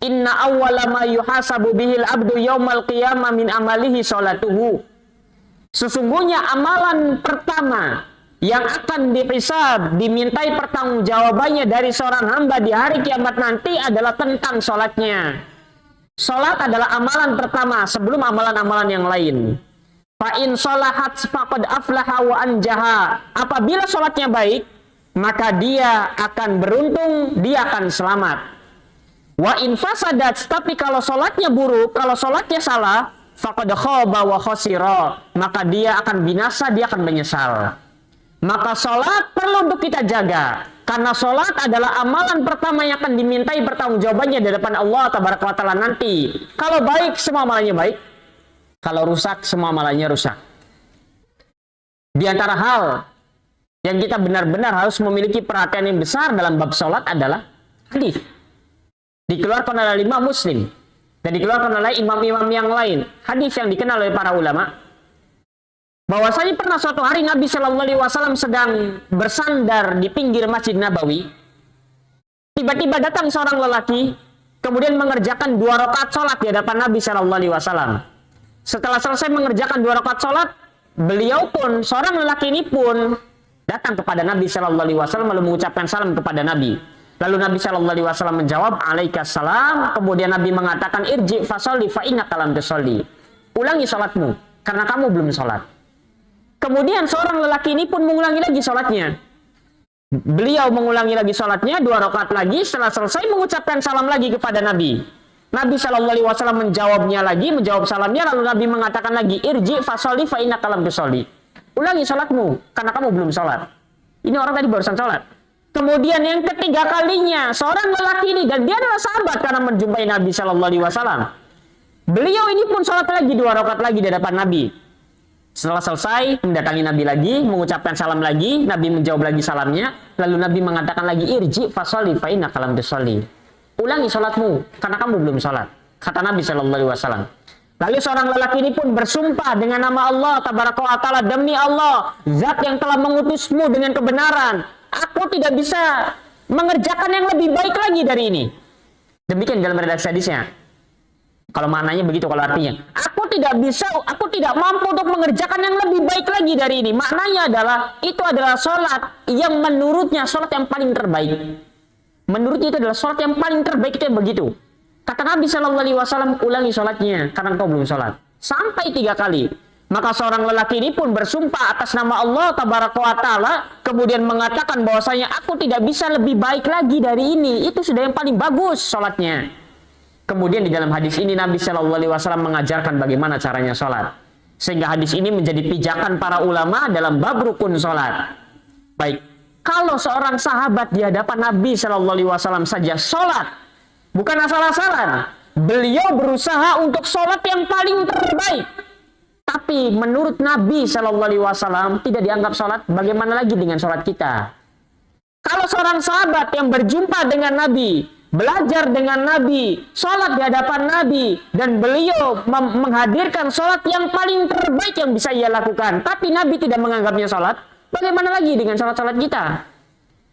Inna awwala ma yuhasabu bihil abdu yaumal qiyamah min amalihi sholatuhu. Sesungguhnya amalan pertama yang akan dihisab, dimintai pertanggungjawabannya dari seorang hamba di hari kiamat nanti adalah tentang sholatnya. Sholat adalah amalan pertama sebelum amalan-amalan yang lain. Fa in sholahat faqad aflaha wa anjaha. Apabila sholatnya baik, maka dia akan beruntung, dia akan selamat. Wa in fasadat, tapi kalau sholatnya buruk, kalau sholatnya salah, faqad khaba wa khasira, maka dia akan binasa, dia akan menyesal. Maka sholat perlu untuk kita jaga. Karena sholat adalah amalan pertama yang akan dimintai pertanggungjawabannya di depan Allah Tabaraka wa Ta'ala nanti. Kalau baik, semua amalannya baik. Kalau rusak, semua amalannya rusak. Di antara hal yang kita benar-benar harus memiliki perhatian yang besar dalam bab sholat adalah hadis. Dikeluarkan oleh Imam Muslim. Dan dikeluarkan oleh imam-imam yang lain. Hadis yang dikenal oleh para ulama. Bahwasanya pernah suatu hari Nabi Shallallahu Alaihi Wasallam sedang bersandar di pinggir Masjid Nabawi. Tiba-tiba datang seorang lelaki, kemudian mengerjakan 2 rakaat sholat di hadapan Nabi Shallallahu Alaihi Wasallam. Setelah selesai mengerjakan 2 rakaat sholat, beliau pun, seorang lelaki ini pun datang kepada Nabi Shallallahu Alaihi Wasallam lalu mengucapkan salam kepada Nabi. Lalu Nabi Shallallahu Alaihi Wasallam menjawab, "Alaikassalam." Kemudian Nabi mengatakan, "Irji fasolli fa innaka lam tusolli." Ulangi sholatmu, karena kamu belum sholat. Kemudian seorang lelaki ini pun mengulangi lagi sholatnya. Beliau mengulangi lagi sholatnya 2 rakaat lagi. Setelah selesai mengucapkan salam lagi kepada Nabi. Nabi Shallallahu Alaihi Wasallam menjawab salamnya. Lalu Nabi mengatakan lagi, irji fasolli fa innaka lam tusolli. Ulangi sholatmu karena kamu belum sholat. Ini orang tadi barusan sholat. Kemudian yang ketiga kalinya seorang lelaki ini, dan dia adalah sahabat karena menjumpai Nabi Shallallahu Alaihi Wasallam. Beliau ini pun sholat lagi 2 rakaat lagi di hadapan Nabi. Setelah selesai, mendatangi Nabi lagi, mengucapkan salam lagi, Nabi menjawab lagi salamnya, lalu Nabi mengatakan lagi, irji fasolli fa innaka lam tusolli. Ulangi sholatmu, karena kamu belum sholat. Kata Nabi SAW. Lalu seorang lelaki ini pun bersumpah dengan nama Allah Tabaraka wa Ta'ala, demi Allah, zat yang telah mengutusmu dengan kebenaran, aku tidak bisa mengerjakan yang lebih baik lagi dari ini. Demikian dalam redaksi hadisnya. Kalau maknanya begitu, kalau artinya, aku tidak mampu untuk mengerjakan yang lebih baik lagi dari ini. Maknanya adalah, itu adalah sholat yang menurutnya sholat yang paling terbaik. Menurutnya itu adalah sholat yang paling terbaik, itu yang begitu. Kata Nabi SAW, ulangi sholatnya karena engkau belum sholat. Sampai 3 kali. Maka seorang lelaki ini pun bersumpah atas nama Allah Tabaraka wa Ta'ala, kemudian mengatakan bahwasanya aku tidak bisa lebih baik lagi dari ini. Itu sudah yang paling bagus sholatnya. Kemudian di dalam hadis ini Nabi SAW mengajarkan bagaimana caranya sholat. Sehingga hadis ini menjadi pijakan para ulama dalam bab rukun sholat. Baik, kalau seorang sahabat di hadapan Nabi SAW saja sholat, bukan asal-asalan, beliau berusaha untuk sholat yang paling terbaik. Tapi menurut Nabi SAW tidak dianggap sholat, bagaimana lagi dengan sholat kita? Kalau seorang sahabat yang berjumpa dengan Nabi, belajar dengan Nabi, sholat di hadapan Nabi, dan beliau menghadirkan sholat yang paling terbaik yang bisa ia lakukan, tapi Nabi tidak menganggapnya sholat, bagaimana lagi dengan sholat-sholat kita?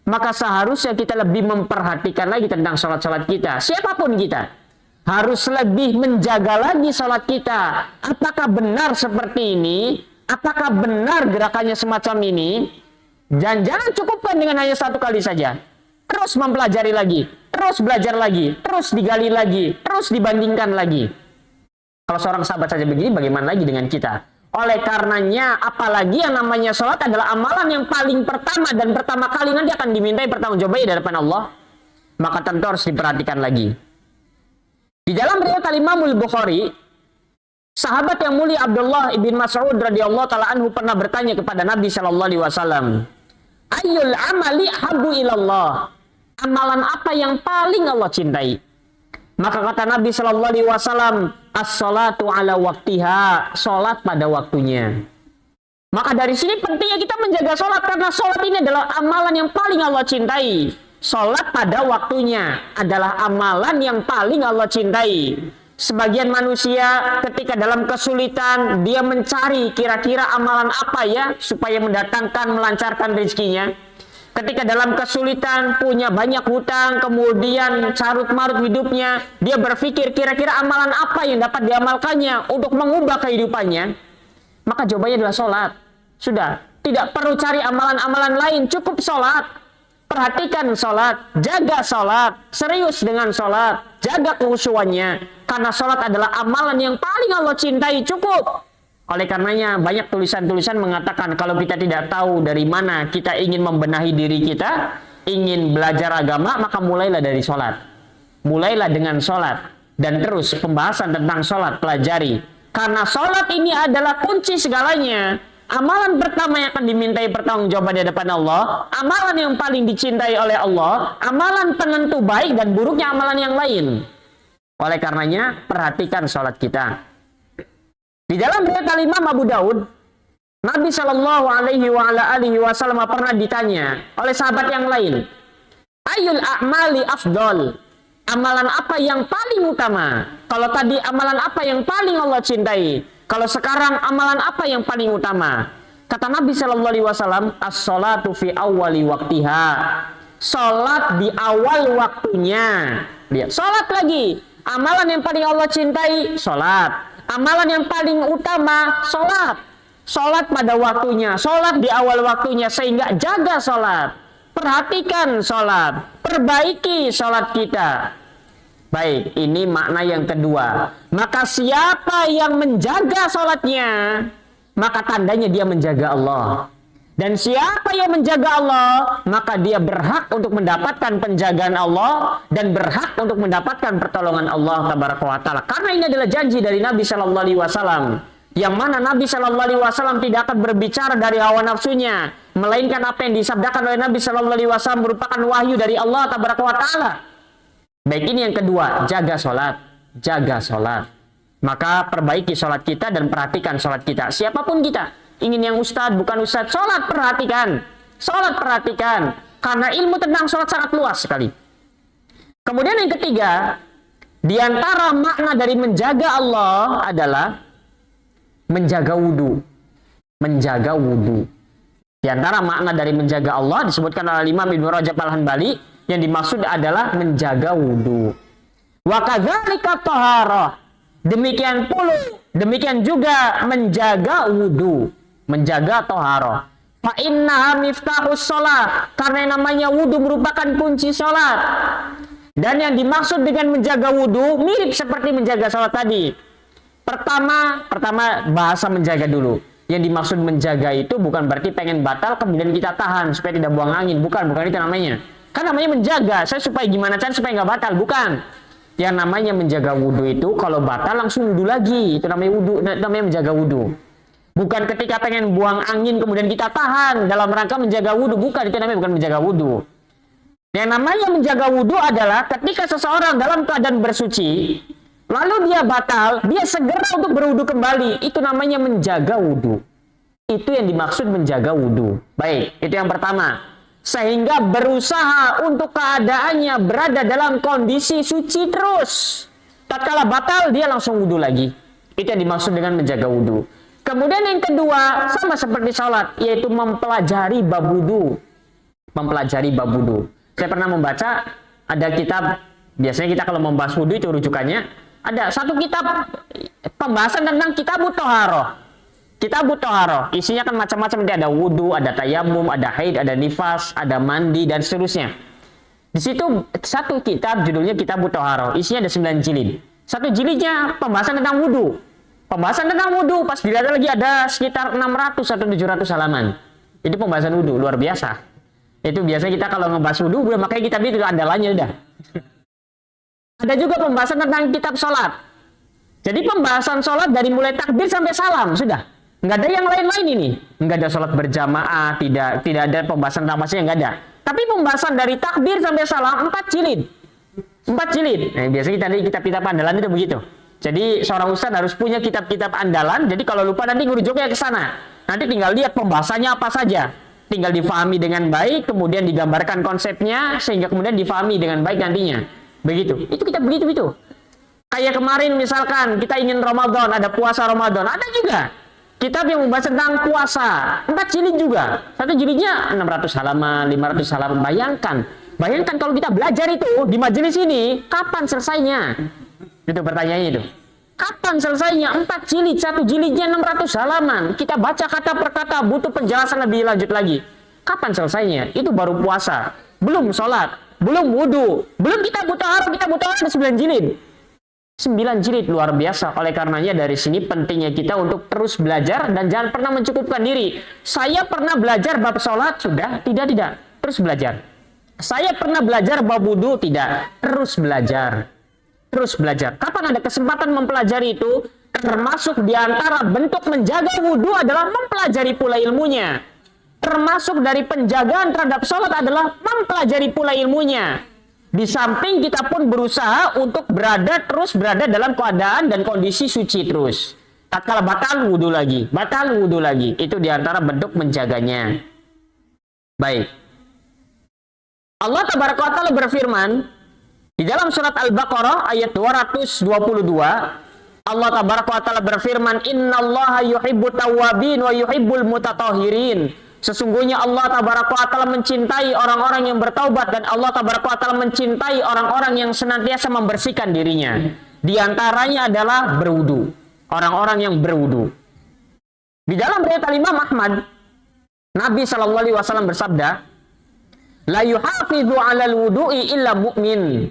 Maka seharusnya kita lebih memperhatikan lagi tentang sholat-sholat kita. Siapapun kita harus lebih menjaga lagi sholat kita. Apakah benar seperti ini? Apakah benar gerakannya semacam ini? Dan jangan cukupkan dengan hanya 1 kali saja. Terus mempelajari lagi, terus belajar lagi, terus digali lagi, terus dibandingkan lagi. Kalau seorang sahabat saja begini, bagaimana lagi dengan kita? Oleh karenanya, apalagi yang namanya sholat adalah amalan yang paling pertama dan pertama kali nanti akan dimintai pertanggungjawabannya di hadapan Allah. Maka tentu harus diperhatikan lagi. Di dalam riwayat Imam Bukhari, sahabat yang mulia Abdullah ibn Mas'ud radhiyallahu taala anhu pernah bertanya kepada Nabi sallallahu alaihi wasallam, "Ayyul amali habbu ilallah?" Amalan apa yang paling Allah cintai? Maka kata Nabi sallallahu alaihi wasallam, "As-salatu ala waktiha," salat pada waktunya. Maka dari sini pentingnya kita menjaga salat, karena salat ini adalah amalan yang paling Allah cintai. Salat pada waktunya adalah amalan yang paling Allah cintai. Sebagian manusia ketika dalam kesulitan, dia mencari kira-kira amalan apa ya supaya mendatangkan, melancarkan rezekinya. Ketika dalam kesulitan, punya banyak hutang, kemudian carut-marut hidupnya, dia berpikir kira-kira amalan apa yang dapat diamalkannya untuk mengubah kehidupannya. Maka jawabannya adalah salat. Sudah, tidak perlu cari amalan-amalan lain, cukup salat. Perhatikan sholat, jaga sholat, serius dengan sholat, jaga kehusuannya. Karena sholat adalah amalan yang paling Allah cintai, cukup. Oleh karenanya banyak tulisan-tulisan mengatakan kalau kita tidak tahu dari mana kita ingin membenahi diri kita, ingin belajar agama, maka mulailah dari sholat. Mulailah dengan sholat. Dan terus pembahasan tentang sholat, pelajari. Karena sholat ini adalah kunci segalanya. Amalan pertama yang akan dimintai pertanggungjawaban di hadapan Allah, amalan yang paling dicintai oleh Allah, amalan penentu baik dan buruknya amalan yang lain. Oleh karenanya, perhatikan sholat kita. Di dalam riwayat Imam Abu Daud, Nabi Shallallahu Alaihi Wasallam pernah ditanya oleh sahabat yang lain, "Ayyul a'mali afdol?" Amalan apa yang paling utama? Kalau tadi amalan apa yang paling Allah cintai? Kalau sekarang amalan apa yang paling utama? Kata Nabi sallallahu alaihi wasallam, "As-shalatu fi awwali waqtiha." Salat di awal waktunya. Lihat, salat lagi. Amalan yang paling Allah cintai, salat. Amalan yang paling utama, salat. Salat pada waktunya, salat di awal waktunya, sehingga jaga salat. Perhatikan salat, perbaiki salat kita. Baik, ini makna yang kedua. Maka siapa yang menjaga sholatnya, maka tandanya dia menjaga Allah. Dan siapa yang menjaga Allah, maka dia berhak untuk mendapatkan penjagaan Allah dan berhak untuk mendapatkan pertolongan Allah Tabaraka wa Ta'ala. Karena ini adalah janji dari Nabi Shallallahu Alaihi Wasallam, yang mana Nabi Shallallahu Alaihi Wasallam tidak akan berbicara dari hawa nafsunya, melainkan apa yang disabdakan oleh Nabi Shallallahu Alaihi Wasallam merupakan wahyu dari Allah Tabaraka wa Ta'ala. Baik, ini yang kedua, jaga sholat. Jaga sholat. Maka perbaiki sholat kita dan perhatikan sholat kita. Siapapun kita, ingin yang ustadz, bukan ustadz, sholat perhatikan. Sholat perhatikan. Karena ilmu tentang sholat sangat luas sekali. Kemudian yang ketiga, di antara makna dari menjaga Allah adalah menjaga wudhu. Menjaga wudhu. Di antara makna dari menjaga Allah disebutkan oleh Imam Ibnu Rajab Al-Hanbali, yang dimaksud adalah menjaga wudhu. Wa kadzalika thaharah. Demikian juga menjaga wudhu, menjaga thaharah. Fa innaha miftahus shalah, karena yang namanya wudhu merupakan kunci salat. Dan yang dimaksud dengan menjaga wudhu mirip seperti menjaga sholat tadi. Pertama bahasa menjaga dulu. Yang dimaksud menjaga itu bukan berarti pengen batal kemudian kita tahan supaya tidak buang angin. Bukan itu namanya. Kan namanya menjaga. Saya supaya gimana cara supaya nggak batal. Bukan. Yang namanya menjaga wudhu itu kalau batal langsung wudhu lagi. Itu namanya wudhu. Namanya menjaga wudhu. Bukan ketika pengen buang angin kemudian kita tahan dalam rangka menjaga wudhu. Bukan. Itu namanya bukan menjaga wudhu. Yang namanya menjaga wudhu adalah ketika seseorang dalam keadaan bersuci, lalu dia batal, dia segera untuk berwudhu kembali. Itu namanya menjaga wudhu. Itu yang dimaksud menjaga wudhu. Baik, itu yang pertama. Sehingga berusaha untuk keadaannya berada dalam kondisi suci terus. Tatkala batal, dia langsung wudhu lagi. Itu yang dimaksud dengan menjaga wudhu. Kemudian yang kedua, sama seperti sholat, yaitu mempelajari bab wudhu. Mempelajari bab wudhu. Saya pernah membaca ada kitab, biasanya kita kalau membahas wudhu itu rujukannya ada satu kitab pembahasan tentang Kitabut Thaharah. Kitabut Thaharah isinya kan macam-macam, ada wudhu, ada tayamum, ada haid, ada nifas, ada mandi dan seterusnya. Di situ satu kitab judulnya Kitabut Thaharah, isinya ada 9 jilid. Satu jilidnya pembahasan tentang wudhu. Pembahasan tentang wudhu pas dilihat lagi ada sekitar 600 atau 700 halaman. Itu pembahasan wudhu luar biasa. Itu biasanya kita kalau ngebahas wudhu, makanya kitab itu andalannya udah. Ada juga pembahasan tentang kitab sholat. Jadi pembahasan sholat dari mulai takbir sampai salam, sudah. Nggak ada yang lain-lain ini. Nggak ada sholat berjamaah, tidak ada pembahasan tamasnya, nggak ada. Tapi pembahasan dari takbir sampai salam, 4 jilid. 4 jilid. Nah, biasanya kita ada kitab-kitab andalan itu begitu. Jadi seorang ustadz harus punya kitab-kitab andalan, jadi kalau lupa nanti ngurujuknya ke sana. Nanti tinggal lihat pembahasannya apa saja. Tinggal difahami dengan baik, kemudian digambarkan konsepnya, sehingga kemudian difahami dengan baik nantinya. Begitu. Itu kita begitu itu. Kayak kemarin misalkan kita ingin Ramadan, ada puasa Ramadan, ada juga kitab yang membahas tentang puasa. 4 jilid juga. Satu jilidnya 600 halaman, 500 halaman. Bayangkan kalau kita belajar itu di majelis ini, kapan selesainya? Itu pertanyaannya itu. Kapan selesainya? 4 jilid, satu jilidnya 600 halaman. Kita baca kata per kata, butuh penjelasan lebih lanjut lagi. Kapan selesainya? Itu baru puasa. Belum sholat, belum wudhu, belum kita butuh ada 9 jilid. 9 jilid luar biasa. Oleh karenanya dari sini pentingnya kita untuk terus belajar dan jangan pernah mencukupkan diri. Saya pernah belajar bab sholat, sudah? Tidak. Terus belajar. Saya pernah belajar bab wudhu, tidak. Terus belajar. Kapan ada kesempatan mempelajari itu? Termasuk di antara bentuk menjaga wudhu adalah mempelajari pula ilmunya. Termasuk dari penjagaan terhadap sholat adalah mempelajari pula ilmunya. Di samping kita pun berusaha untuk terus berada dalam keadaan dan kondisi suci terus. Tatkala batal wudhu lagi. Itu di antara bentuk menjaganya. Baik. Allah Tabaraka wa Ta'ala berfirman di dalam surat Al-Baqarah ayat 222, Allah Tabaraka wa Ta'ala berfirman, "Innallaha yuhibbut tawwabin wa yuhibbul mutatahhirin." Sesungguhnya Allah Tabaraka wa Ta'ala mencintai orang-orang yang bertaubat dan Allah Tabaraka wa Ta'ala mencintai orang-orang yang senantiasa membersihkan dirinya. Di antaranya adalah berwudu. Orang-orang yang berwudu. Di dalam riwayat Imam Ahmad, Nabi sallallahu alaihi wasallam bersabda, "La yuhafidhu 'alal wudu'i illa mu'min."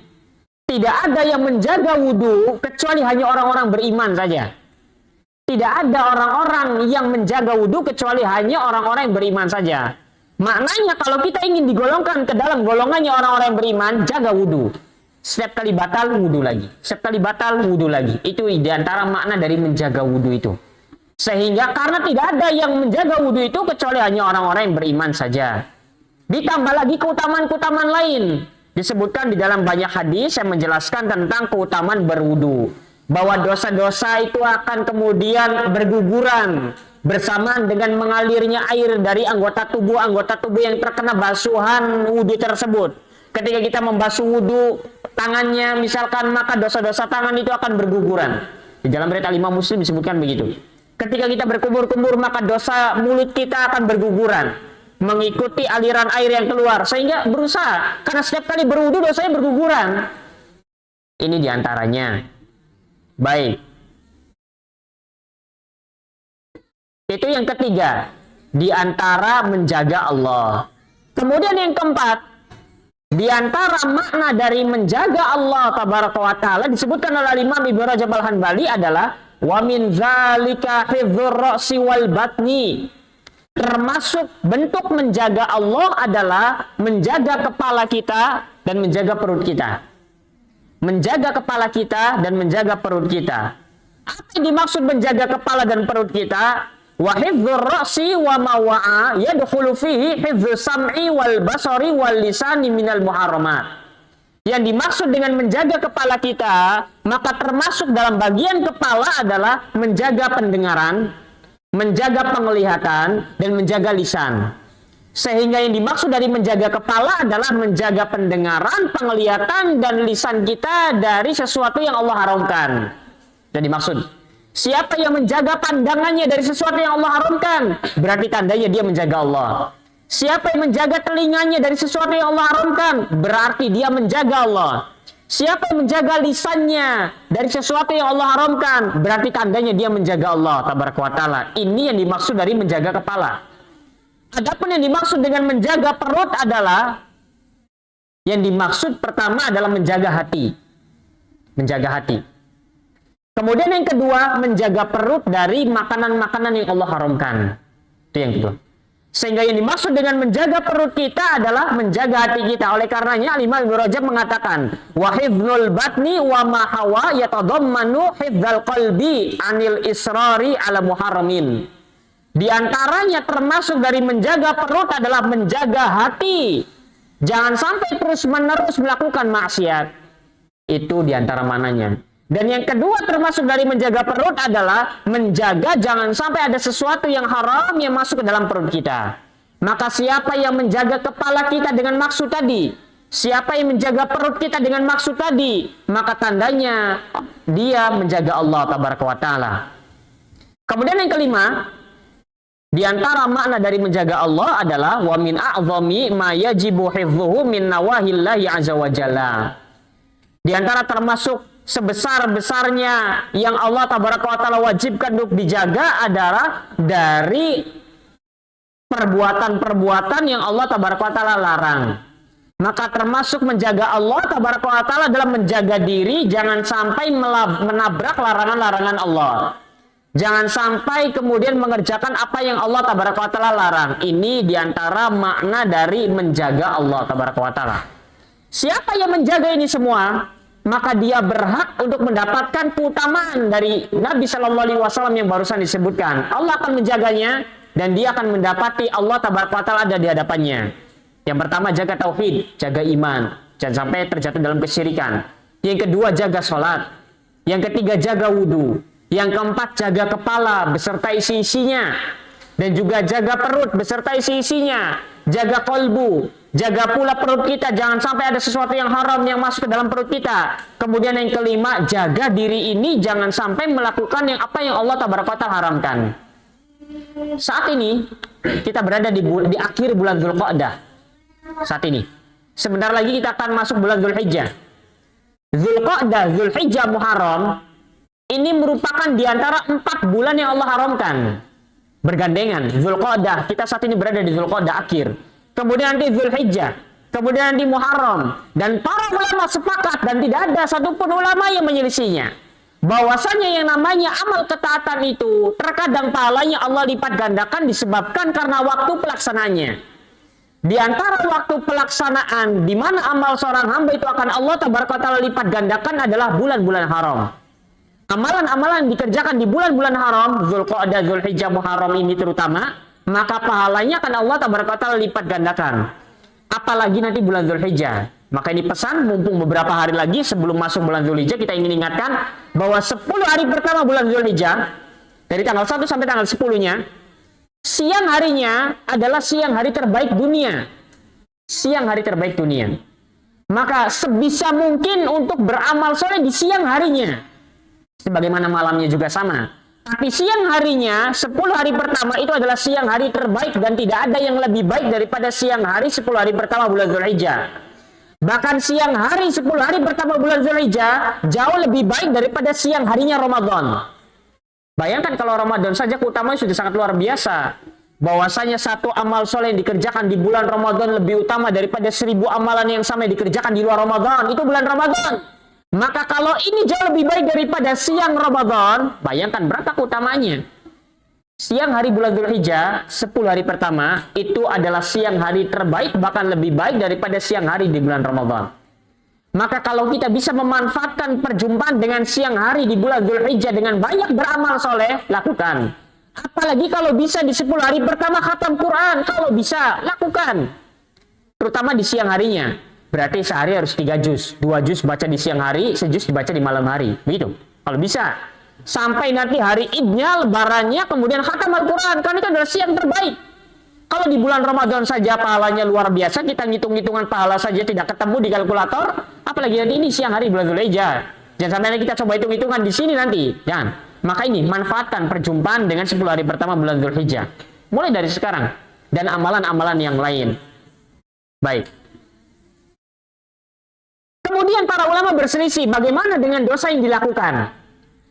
Tidak ada yang menjaga wudhu kecuali hanya orang-orang beriman saja. Tidak ada orang-orang yang menjaga wudhu kecuali hanya orang-orang yang beriman saja. Maknanya kalau kita ingin digolongkan ke dalam golongannya orang-orang yang beriman, jaga wudhu. Setiap kali batal, wudhu lagi. Itu diantara makna dari menjaga wudhu itu. Sehingga karena tidak ada yang menjaga wudhu itu kecuali hanya orang-orang yang beriman saja. Ditambah lagi keutamaan-keutamaan lain. Disebutkan di dalam banyak hadis yang menjelaskan tentang keutamaan berwudu. Bahwa dosa-dosa itu akan kemudian berguguran bersamaan dengan mengalirnya air dari anggota tubuh yang terkena basuhan wudu tersebut. Ketika kita membasuh wudu tangannya misalkan, maka dosa-dosa tangan itu akan berguguran. Di dalam riwayat Imam Muslim disebutkan begitu. Ketika kita berkumur-kumur, maka dosa mulut kita akan berguguran mengikuti aliran air yang keluar, sehingga berusaha karena setiap kali berwudu dosanya berguguran. Ini diantaranya. Baik, itu yang ketiga diantara menjaga Allah. Kemudian yang keempat, Di antara makna dari menjaga Allah tabaraka wa taala disebutkan oleh Imam Ibnu Rajab Al-Hanbali adalah wa min zalika hifdzur ra'si wal batni. Termasuk bentuk menjaga Allah adalah menjaga kepala kita dan menjaga perut kita. Menjaga kepala kita dan menjaga perut kita. Apa yang dimaksud menjaga kepala dan perut kita? Wa hifdzur ra'si wa ma wa'a yadkhulu fihi hifdzus sam'i wal basari wal lisani minal muharramat. Yang dimaksud dengan menjaga kepala kita, maka termasuk dalam bagian kepala adalah menjaga pendengaran, menjaga penglihatan, dan menjaga lisan. Sehingga yang dimaksud dari menjaga kepala adalah menjaga pendengaran, penglihatan, dan lisan kita dari sesuatu yang Allah haramkan. Jadi maksud, siapa yang menjaga pandangannya dari sesuatu yang Allah haramkan, berarti tandanya dia menjaga Allah. Siapa yang menjaga telinganya dari sesuatu yang Allah haramkan, berarti dia menjaga Allah. Siapa yang menjaga lisannya dari sesuatu yang Allah haramkan, berarti tandanya dia menjaga Allah tabaraka wa taala. Ini yang dimaksud dari menjaga kepala. Adapun yang dimaksud dengan menjaga perut adalah, yang dimaksud pertama adalah menjaga hati. Menjaga hati. Kemudian yang kedua, menjaga perut dari makanan-makanan yang Allah haramkan. Itu yang kedua. Sehingga yang dimaksud dengan menjaga perut kita adalah menjaga hati kita. Oleh karenanya Imam Ibnu Rajab mengatakan, wa hifdzul batni wa ma hawa yatadammanu hifdzal qalbi anil israri ala muharramin. Di antaranya termasuk dari menjaga perut adalah menjaga hati. Jangan sampai terus-menerus melakukan maksiat. Itu di antara mananya. Dan yang kedua termasuk dari menjaga perut adalah menjaga jangan sampai ada sesuatu yang haram yang masuk ke dalam perut kita. Maka siapa yang menjaga kepala kita dengan maksud tadi, siapa yang menjaga perut kita dengan maksud tadi, maka tandanya dia menjaga Allah tabaraka wa taala. Kemudian yang kelima, di antara makna dari menjaga Allah adalah wa min a'zami ma yajibu hifdzuhu min nawahillahi azza wa jalla. Di antara termasuk sebesar-besarnya yang Allah tabaraka wa ta'ala wajibkan untuk dijaga adalah dari perbuatan-perbuatan yang Allah tabaraka wa ta'ala larang. Maka termasuk menjaga Allah tabaraka wa ta'ala adalah menjaga diri jangan sampai menabrak larangan-larangan Allah. Jangan sampai kemudian mengerjakan apa yang Allah tabaraka wa ta'ala larang. Ini diantara makna dari menjaga Allah tabaraka wa ta'ala. Siapa yang menjaga ini semua, maka dia berhak untuk mendapatkan keutamaan dari Nabi Shallallahu Alaihi Wasallam yang barusan disebutkan. Allah akan menjaganya dan dia akan mendapati Allah tabaraka wa ta'ala ada di hadapannya. Yang pertama, jaga tauhid, jaga iman, jangan sampai terjatuh dalam kesyirikan. Yang kedua, jaga sholat. Yang ketiga, jaga wudhu. Yang keempat, jaga kepala beserta isi-isinya. Dan juga jaga perut beserta isi-isinya. Jaga kolbu, jaga pula perut kita, jangan sampai ada sesuatu yang haram yang masuk ke dalam perut kita. Kemudian yang kelima, jaga diri ini jangan sampai melakukan yang apa yang Allah tabaraka wa ta'ala haramkan. Saat ini kita berada di akhir bulan Dzulqa'dah. Saat ini sebentar lagi kita akan masuk bulan Dzulhijjah. Dzulqa'dah, Dzulhijjah, Muharram ini merupakan di antara 4 bulan yang Allah haramkan. Bergandengan, Dzulqa'dah, kita saat ini berada di Dzulqa'dah akhir. Kemudian nanti Dzulhijjah, kemudian nanti Muharram. Dan para ulama sepakat dan tidak ada satupun ulama yang menyelisihinya. Bahwasanya yang namanya amal ketaatan itu terkadang pahalanya Allah lipat gandakan disebabkan karena waktu pelaksananya. Di antara waktu pelaksanaan di mana amal seorang hamba itu akan Allah tabaraka wa ta'ala lipat gandakan adalah bulan-bulan haram. Amalan-amalan dikerjakan di bulan-bulan haram, Dzulqa'dah, Dzulhijjah, Muharram ini terutama, maka pahalanya akan Allah tabaraka wa ta'ala lipat gandakan. Apalagi nanti bulan Dzulhijjah. Maka ini pesan, mumpung beberapa hari lagi sebelum masuk bulan Dzulhijjah, kita ingin ingatkan bahwa 10 hari pertama bulan Dzulhijjah, dari tanggal 1 sampai tanggal 10-nya, siang harinya adalah siang hari terbaik dunia. Siang hari terbaik dunia. Maka sebisa mungkin untuk beramal soleh di siang harinya. Sebagaimana malamnya juga sama. Tapi siang harinya, 10 hari pertama itu adalah siang hari terbaik dan tidak ada yang lebih baik daripada siang hari 10 hari pertama bulan Dzulhijjah. Bahkan siang hari 10 hari pertama bulan Dzulhijjah jauh lebih baik daripada siang harinya Ramadan. Bayangkan kalau Ramadan saja keutamaannya sudah sangat luar biasa. bahwasanya satu amal soleh yang dikerjakan di bulan Ramadan lebih utama daripada 1000 amalan yang sama yang dikerjakan di luar Ramadan. Itu bulan Ramadan. Maka kalau ini jauh lebih baik daripada siang Ramadan, bayangkan berapa keutamanya. Siang hari bulan Dzulhijjah, 10 hari pertama, itu adalah siang hari terbaik, bahkan lebih baik daripada siang hari di bulan Ramadan. Maka kalau kita bisa memanfaatkan perjumpaan dengan siang hari di bulan Dzulhijjah dengan banyak beramal soleh, lakukan. Apalagi kalau bisa di 10 hari pertama khatam Quran, kalau bisa, lakukan. Terutama di siang harinya. Berarti sehari harus 3 juz. 2 juz baca di siang hari, sejuz dibaca di malam hari. Begitu. Kalau bisa. Sampai nanti hari idnya, lebarannya, kemudian khatam Al-Quran. Karena itu adalah siang terbaik. Kalau di bulan Ramadan saja pahalanya luar biasa, kita ngitung-ngitungan pahala saja tidak ketemu di kalkulator, apalagi nanti ini siang hari bulan Dzulhijjah. Jangan sampai kita coba hitung-hitungan di sini nanti. Jangan. Maka ini, manfaatkan perjumpaan dengan 10 hari pertama bulan Dzulhijjah. Mulai dari sekarang. Dan amalan-amalan yang lain. Baik. Kemudian para ulama berselisih, bagaimana dengan dosa yang dilakukan?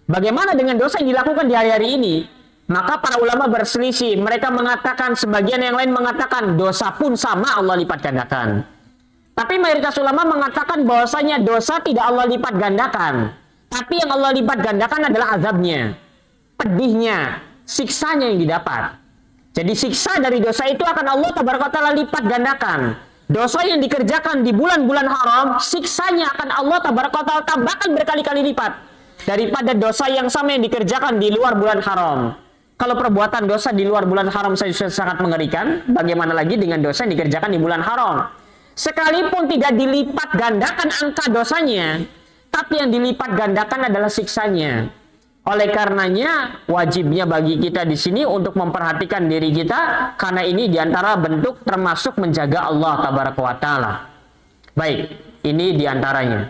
Bagaimana dengan dosa yang dilakukan di hari-hari ini? Maka para ulama berselisih. Mereka mengatakan, sebagian yang lain mengatakan, dosa pun sama Allah lipat gandakan. Tapi mayoritas ulama mengatakan bahwasanya dosa tidak Allah lipat gandakan. Tapi yang Allah lipat gandakan adalah azabnya, pedihnya, siksanya yang didapat. Jadi siksa dari dosa itu akan Allah tabaraka ta'ala lipat gandakan. Dosa yang dikerjakan di bulan-bulan haram, siksanya akan Allah tabaraka ta'ala tambahkan berkali-kali lipat daripada dosa yang sama yang dikerjakan di luar bulan haram. Kalau perbuatan dosa di luar bulan haram saja sangat mengerikan, bagaimana lagi dengan dosa yang dikerjakan di bulan haram? Sekalipun tidak dilipat gandakan angka dosanya, tapi yang dilipat gandakan adalah siksanya. Oleh karenanya, wajibnya bagi kita di sini untuk memperhatikan diri kita, karena ini diantara bentuk termasuk menjaga Allah tabaraka wa ta'ala. Baik, ini diantaranya.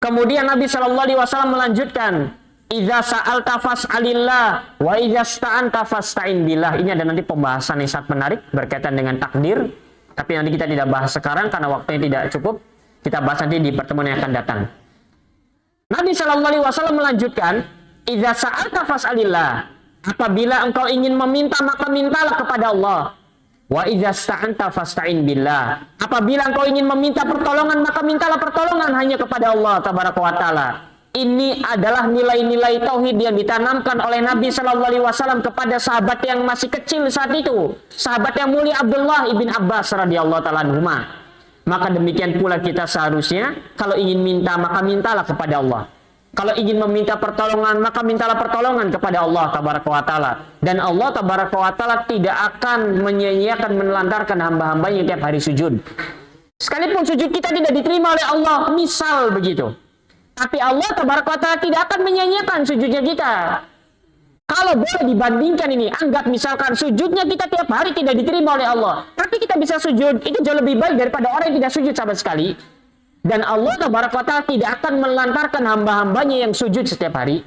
Kemudian Nabi SAW melanjutkan, "Idza sa'alta fas'alillah, wa idza sta'anta fasta'in billah." Ini ada nanti pembahasan yang sangat menarik berkaitan dengan takdir, tapi nanti kita tidak bahas sekarang karena waktunya tidak cukup. Kita bahas nanti di pertemuan yang akan datang. Nabi SAW melanjutkan, "Idza sa'alta fas'alillah." Apabila engkau ingin meminta, maka mintalah kepada Allah. Wa idza sta'anta fasta'in billah. Apabila engkau ingin meminta pertolongan, maka mintalah pertolongan hanya kepada Allah tabaraka wa ta'ala. Ini adalah nilai-nilai tauhid yang ditanamkan oleh Nabi SAW kepada sahabat yang masih kecil saat itu. Sahabat yang mulia Abdullah ibn Abbas radhiyallahu ta'ala anhuma. Maka demikian pula kita seharusnya, kalau ingin minta, maka mintalah kepada Allah. Kalau ingin meminta pertolongan, maka mintalah pertolongan kepada Allah tabaraka wa ta'ala. Dan Allah tabaraka wa ta'ala tidak akan menyia-nyiakan, menelantarkan hamba-hambanya tiap hari sujud. Sekalipun sujud kita tidak diterima oleh Allah, misal begitu. Tapi Allah tabaraka wa ta'ala tidak akan menyia-nyiakan sujudnya kita. Kalau boleh dibandingkan ini, anggap misalkan sujudnya kita tiap hari tidak diterima oleh Allah, tapi kita bisa sujud, itu jauh lebih baik daripada orang yang tidak sujud sama sekali. Dan Allah tabaraka wa ta'ala tidak akan melantarkan hamba-hambanya yang sujud setiap hari.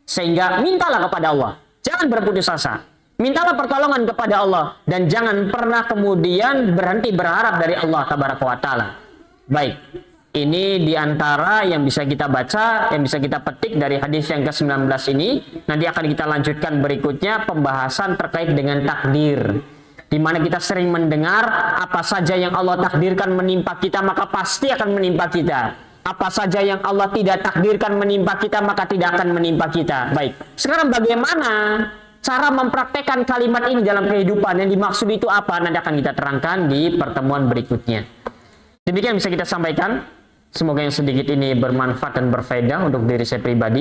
Sehingga mintalah kepada Allah. Jangan berputus asa. Mintalah pertolongan kepada Allah. Dan jangan pernah kemudian berhenti berharap dari Allah tabaraka wa ta'ala. Baik. Ini diantara yang bisa kita baca, yang bisa kita petik dari hadis yang ke-19 ini. Nanti akan kita lanjutkan berikutnya pembahasan terkait dengan takdir. Di mana kita sering mendengar apa saja yang Allah takdirkan menimpa kita, maka pasti akan menimpa kita. Apa saja yang Allah tidak takdirkan menimpa kita, maka tidak akan menimpa kita. Baik, sekarang bagaimana cara mempraktekkan kalimat ini dalam kehidupan? Yang dimaksud itu apa? Nanti akan kita terangkan di pertemuan berikutnya. Demikian bisa kita sampaikan. Semoga yang sedikit ini bermanfaat dan berfaedah untuk diri saya pribadi.